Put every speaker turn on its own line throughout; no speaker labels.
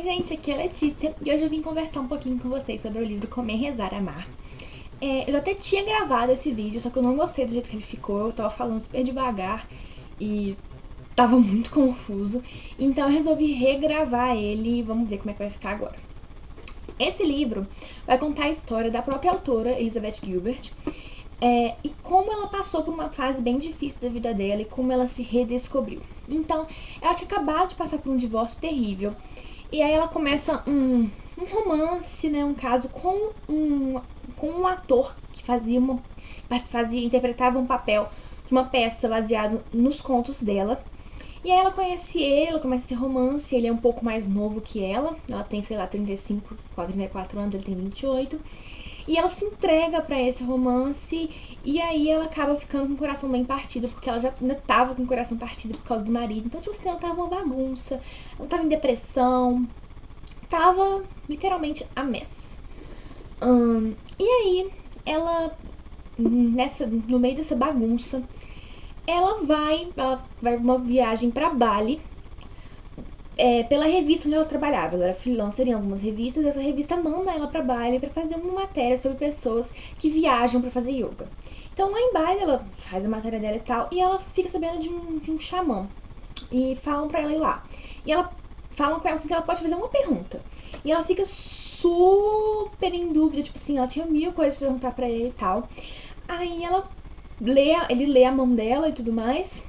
gente, aqui é a Letícia e hoje eu vim conversar um pouquinho com vocês sobre o livro Comer, Rezar, Amar. Eu até tinha gravado esse vídeo, só que eu não gostei do jeito que ele ficou, eu tava falando super devagar e tava muito confuso, então eu resolvi regravar ele e vamos ver como é que vai ficar agora. Esse livro vai contar a história da própria autora, Elizabeth Gilbert, e como ela passou por uma fase bem difícil da vida dela e como ela se redescobriu. Então, ela tinha acabado de passar por um divórcio terrível, e aí ela começa um romance, né, um caso com um ator que interpretava um papel de uma peça baseado nos contos dela. E aí ela conhece ele, ela começa esse romance, ele é um pouco mais novo que ela tem, sei lá, 35, 34 anos, ele tem 28. E ela se entrega pra esse romance e aí ela acaba ficando com o coração bem partido, porque ela já ainda tava com o coração partido por causa do marido. Então, tipo assim, ela tava uma bagunça, ela tava em depressão, tava literalmente a mess. E aí, ela, no meio dessa bagunça, ela vai uma viagem pra Bali, pela revista onde ela trabalhava. Ela era freelancer em algumas revistas, e essa revista manda ela pra Bali pra fazer uma matéria sobre pessoas que viajam pra fazer yoga. Então lá em Bali ela faz a matéria dela e tal, e ela fica sabendo de um xamã. E falam pra ela ir lá. E ela falam pra ela assim, que ela pode fazer uma pergunta. E ela fica super em dúvida, tipo assim, ela tinha 1000 coisas pra perguntar pra ele e tal. Aí ele lê a mão dela e tudo mais.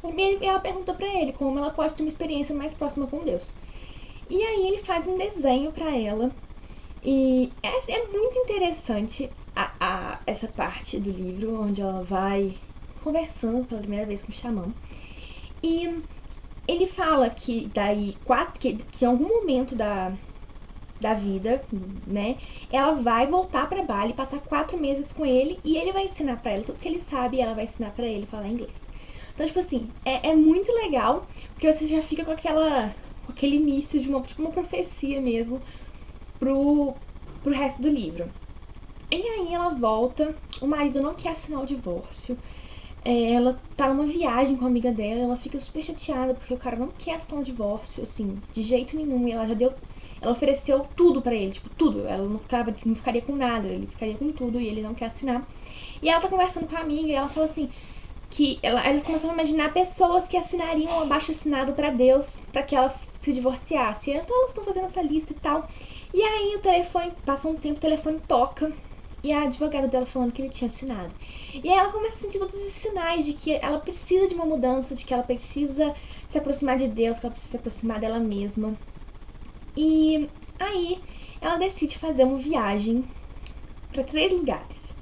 E ela pergunta pra ele como ela pode ter uma experiência mais próxima com Deus. E aí ele faz um desenho pra ela. E é muito interessante essa parte do livro, onde ela vai conversando pela primeira vez com o xamã. E ele fala que que em algum momento da vida, né, ela vai voltar pra Bali, passar 4 meses com ele, e ele vai ensinar pra ela tudo que ele sabe, e ela vai ensinar pra ele falar inglês. Então, tipo assim, é muito legal, porque você já fica com aquele início de uma profecia mesmo pro resto do livro. E aí ela volta, o marido não quer assinar o divórcio, ela tá numa viagem com a amiga dela, ela fica super chateada porque o cara não quer assinar o divórcio, assim, de jeito nenhum, e ela ofereceu tudo pra ele, tipo, tudo, ela não ficaria com nada, ele ficaria com tudo e ele não quer assinar. E ela tá conversando com a amiga e ela fala assim, que eles começam a imaginar pessoas que assinariam um abaixo-assinado pra Deus, pra que ela se divorciasse. Então elas estão fazendo essa lista e tal. E aí o telefone, passa um tempo, o telefone toca, e a advogada dela falando que ele tinha assinado. E aí ela começa a sentir todos esses sinais de que ela precisa de uma mudança, de que ela precisa se aproximar de Deus, que ela precisa se aproximar dela mesma. E aí ela decide fazer uma viagem pra 3 lugares.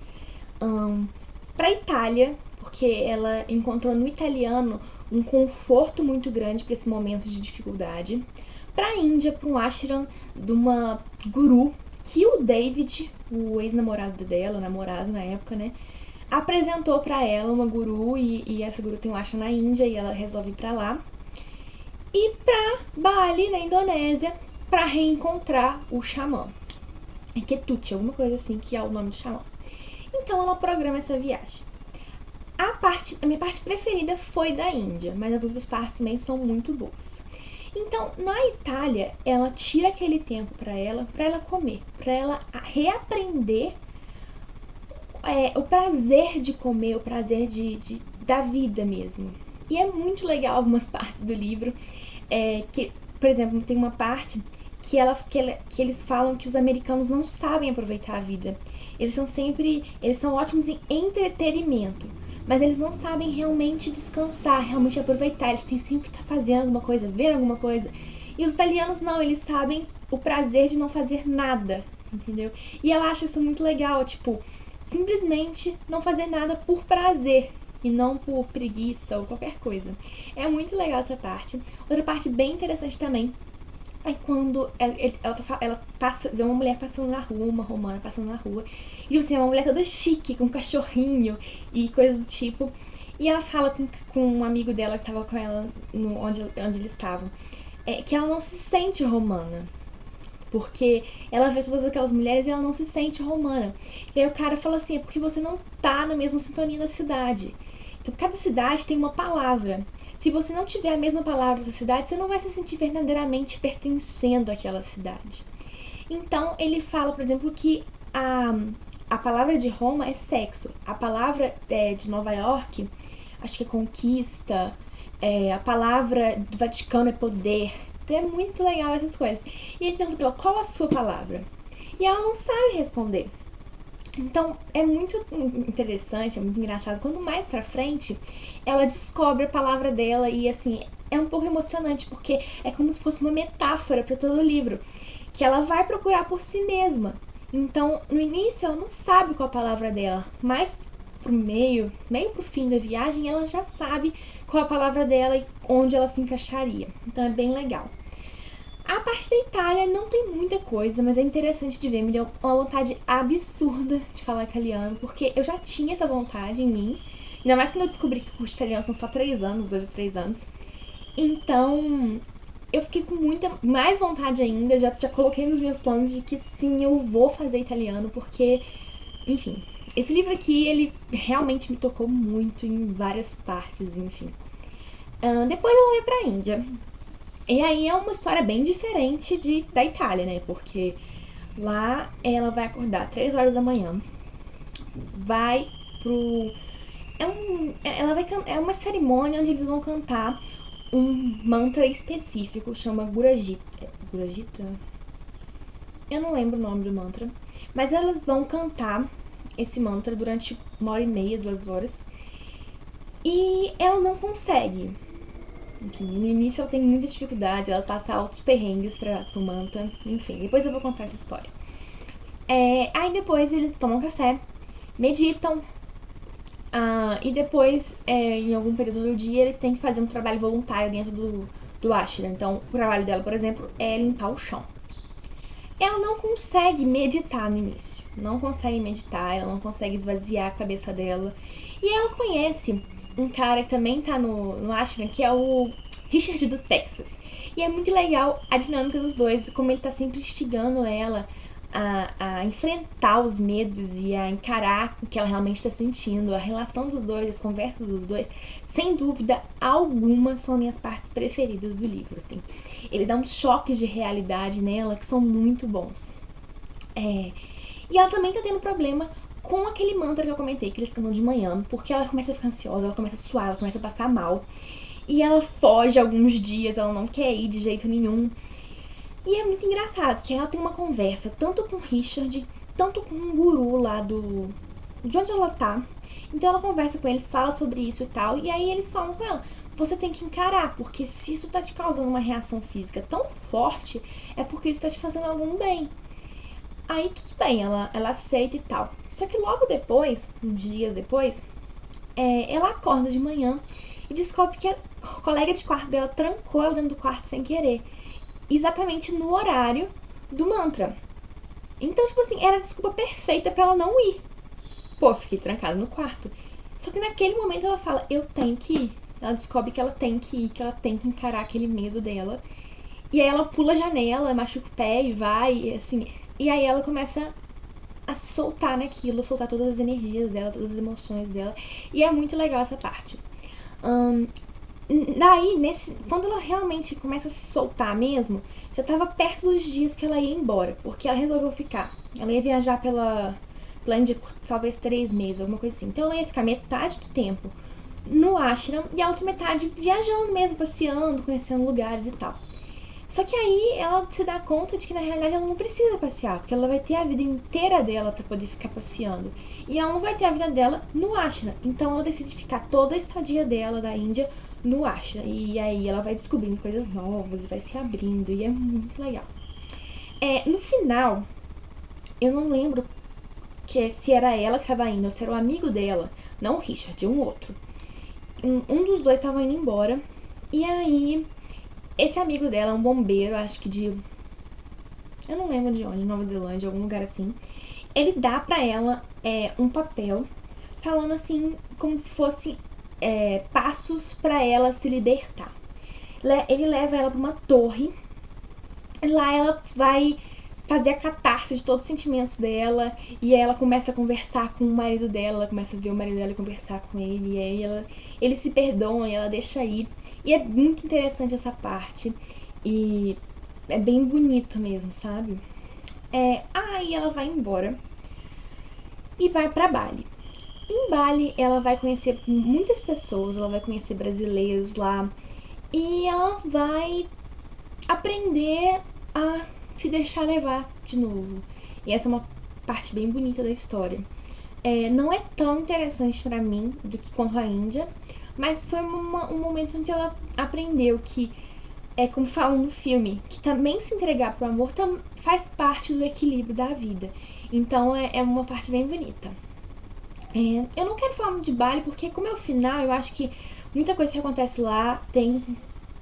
Pra Itália, porque ela encontrou no italiano um conforto muito grande para esse momento de dificuldade. Pra Índia, para um ashram de uma guru que o David, o ex-namorado dela, namorado na época, né, apresentou pra ela uma guru, e essa guru tem um ashram na Índia e ela resolve ir pra lá. E pra Bali, na Indonésia, pra reencontrar o xamã. É Ketuti, alguma coisa assim, que é o nome do xamã. Então ela programa essa viagem. A minha parte preferida foi da Índia, mas as outras partes também são muito boas. Então, na Itália, ela tira aquele tempo pra ela comer, pra ela reaprender o prazer de comer, o prazer da vida mesmo. E é muito legal algumas partes do livro, que, por exemplo, tem uma parte que eles falam que os americanos não sabem aproveitar a vida. Eles são ótimos em entretenimento, mas eles não sabem realmente descansar, realmente aproveitar. Eles têm sempre que estar fazendo alguma coisa, vendo alguma coisa. E os italianos não, eles sabem o prazer de não fazer nada, entendeu? E ela acha isso muito legal, tipo, simplesmente não fazer nada por prazer e não por preguiça ou qualquer coisa. É muito legal essa parte. Outra parte bem interessante também é quando ela vê uma mulher passando na rua, uma romana passando na rua, e tipo assim, é uma mulher toda chique, com um cachorrinho e coisas do tipo. E ela fala com um amigo dela que tava com ela onde eles estavam, que ela não se sente romana, porque ela vê todas aquelas mulheres e ela não se sente romana. E aí o cara fala assim, é porque você não tá na mesma sintonia da cidade. Cada cidade tem uma palavra. Se você não tiver a mesma palavra dessa cidade, você não vai se sentir verdadeiramente pertencendo àquela cidade. Então, ele fala, por exemplo, que a palavra de Roma é sexo. A palavra de Nova York, acho que é conquista. A palavra do Vaticano é poder. Então, é muito legal essas coisas. E ele pergunta pra ela, qual a sua palavra? E ela não sabe responder. Então, é muito interessante, é muito engraçado. Quando mais pra frente, ela descobre a palavra dela e, assim, é um pouco emocionante, porque é como se fosse uma metáfora pra todo o livro, que ela vai procurar por si mesma. Então, no início, ela não sabe qual a palavra dela, mas pro meio pro fim da viagem, ela já sabe qual a palavra dela e onde ela se encaixaria. Então, é bem legal. A parte da Itália não tem muita coisa, mas é interessante de ver. Me deu uma vontade absurda de falar italiano, porque eu já tinha essa vontade em mim. Ainda mais quando eu descobri que o curso de italiano são só 3 anos, 2 ou 3 anos. Então, eu fiquei com muita mais vontade ainda. Já coloquei nos meus planos de que sim, eu vou fazer italiano, porque, enfim, esse livro aqui, ele realmente me tocou muito em várias partes, enfim. Depois ela vai pra Índia. E aí é uma história bem diferente da Itália, né? Porque lá ela vai acordar 3 horas da manhã, vai pro... É uma cerimônia onde eles vão cantar um mantra específico, chama Gurajita. Gurajita? Eu não lembro o nome do mantra. Mas elas vão cantar esse mantra durante 1h30, 2 horas. E ela não consegue. Enfim, no início ela tem muita dificuldade, ela passa altos perrengues pro mantra. Enfim, depois eu vou contar essa história. Aí depois eles tomam café, meditam. E depois, em algum período do dia, eles têm que fazer um trabalho voluntário dentro do ashram. Então, o trabalho dela, por exemplo, é limpar o chão. Ela não consegue meditar no início. Não consegue meditar, ela não consegue esvaziar a cabeça dela. E ela conhece um cara que também tá no ashram, que é o Richard do Texas. E é muito legal a dinâmica dos dois, como ele tá sempre instigando ela a enfrentar os medos e a encarar o que ela realmente está sentindo. A relação dos dois, as conversas dos dois, sem dúvida alguma, são minhas partes preferidas do livro, assim. Ele dá uns choques de realidade nela que são muito bons. E ela também tá tendo problema com aquele mantra que eu comentei, que eles cantam de manhã, porque ela começa a ficar ansiosa, ela começa a suar, ela começa a passar mal. E ela foge alguns dias, ela não quer ir de jeito nenhum. E é muito engraçado, que ela tem uma conversa tanto com o Richard, tanto com um guru lá de onde ela tá. Então ela conversa com eles, fala sobre isso e tal, e aí eles falam com ela, você tem que encarar, porque se isso tá te causando uma reação física tão forte, é porque isso tá te fazendo algum bem. Aí tudo bem, ela aceita e tal. Só que logo depois, uns dias depois, ela acorda de manhã e descobre que a colega de quarto dela trancou ela dentro do quarto sem querer. Exatamente no horário do mantra. Então, tipo assim, era a desculpa perfeita pra ela não ir. Pô, fiquei trancada no quarto. Só que naquele momento ela fala, eu tenho que ir. Ela descobre que ela tem que ir, que ela tem que encarar aquele medo dela. E aí ela pula a janela, machuca o pé e vai, e assim... E aí ela começa a se soltar naquilo, soltar todas as energias dela, todas as emoções dela. E é muito legal essa parte. Daí, quando ela realmente começa a se soltar mesmo, já tava perto dos dias que ela ia embora, porque ela resolveu ficar. Ela ia viajar pela Índia por talvez 3 meses, alguma coisa assim. Então ela ia ficar metade do tempo no ashram e a outra metade viajando mesmo, passeando, conhecendo lugares e tal. Só que aí ela se dá conta de que na realidade ela não precisa passear, porque ela vai ter a vida inteira dela pra poder ficar passeando. E ela não vai ter a vida dela no ashram. Então ela decide ficar toda a estadia dela da Índia no ashram. E aí ela vai descobrindo coisas novas, vai se abrindo, e é muito legal. No final, eu não lembro se era ela que estava indo ou se era o amigo dela, não o Richard, um outro. Um dos dois estava indo embora, e aí esse amigo dela é um bombeiro, acho que eu não lembro de onde, Nova Zelândia, algum lugar assim. Ele dá pra ela um papel falando assim, como se fosse passos pra ela se libertar. Ele leva ela pra uma torre. E lá ela vai fazer a catarse de todos os sentimentos dela, e aí ela começa a conversar com o marido dela, começa a ver o marido dela conversar com ele, e aí eles se perdoam e ela deixa ir. E é muito interessante essa parte, e é bem bonito mesmo, sabe? Aí ela vai embora e vai pra Bali. Em Bali, ela vai conhecer muitas pessoas, ela vai conhecer brasileiros lá, e ela vai aprender a se deixar levar de novo. E essa é uma parte bem bonita da história. Não é tão interessante pra mim do que quanto a Índia, mas foi um momento onde ela aprendeu que, como falam no filme, que também se entregar pro amor faz parte do equilíbrio da vida. Então é uma parte bem bonita. Eu não quero falar muito de Bali, porque como é o final, eu acho que muita coisa que acontece lá tem,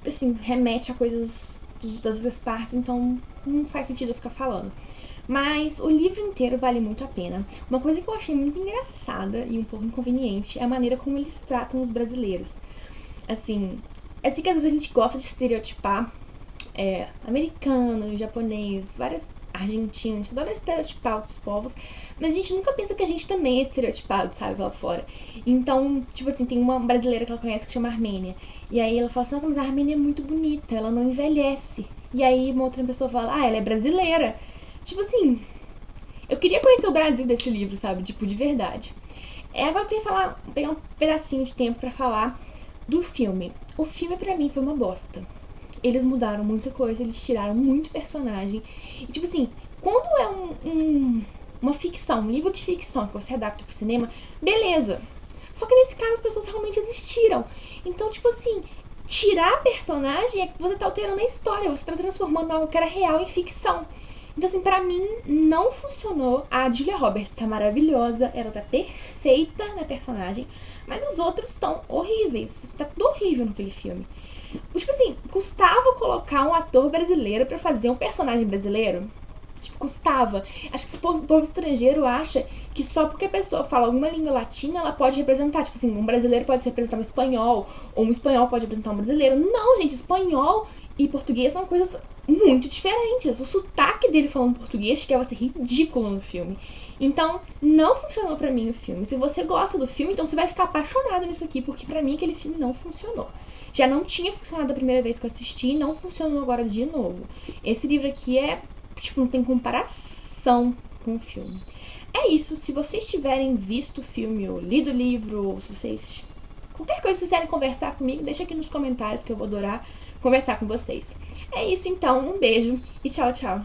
assim, remete a coisas das duas partes, então não faz sentido eu ficar falando. Mas o livro inteiro vale muito a pena. Uma coisa que eu achei muito engraçada e um pouco inconveniente é a maneira como eles tratam os brasileiros. Assim, eu sei que às vezes a gente gosta de estereotipar americano, japonês, várias argentinas, a gente adora estereotipar outros povos, mas a gente nunca pensa que a gente também é estereotipado, sabe, lá fora. Então, tipo assim, tem uma brasileira que ela conhece que chama Armênia, e aí ela fala assim, nossa, mas a Armênia é muito bonita, ela não envelhece. E aí uma outra pessoa fala, ela é brasileira. Tipo assim, eu queria conhecer o Brasil desse livro, sabe, tipo, de verdade. Agora eu queria pegar um pedacinho de tempo pra falar do filme. O filme pra mim foi uma bosta. Eles mudaram muita coisa, eles tiraram muito personagem. E, tipo assim, quando é uma ficção, um livro de ficção que você adapta pro cinema, beleza. Só que nesse caso as pessoas realmente existiram. Então, tipo assim, tirar personagem é que você tá alterando a história, você tá transformando algo que era real em ficção. Então, assim, pra mim, não funcionou. A Julia Roberts é maravilhosa, ela tá perfeita na personagem, mas os outros estão horríveis. Tá tudo horrível naquele filme. Tipo assim, custava colocar um ator brasileiro pra fazer um personagem brasileiro? Tipo, custava. Acho que esse povo estrangeiro acha que só porque a pessoa fala alguma língua latina, ela pode representar. Tipo assim, um brasileiro pode representar um espanhol, ou um espanhol pode representar um brasileiro. Não, gente, espanhol e português são coisas muito diferentes. O sotaque dele falando português chegava a ser ridículo no filme. Então, não funcionou pra mim o filme. Se você gosta do filme, então você vai ficar apaixonado nisso aqui, porque pra mim aquele filme não funcionou. Já não tinha funcionado a primeira vez que eu assisti e não funcionou agora de novo. Esse livro aqui tipo, não tem comparação com o filme. É isso, se vocês tiverem visto o filme ou lido o livro, ou se vocês... qualquer coisa que vocês quiserem conversar comigo, deixa aqui nos comentários que eu vou adorar conversar com vocês. É isso então, um beijo e tchau, tchau.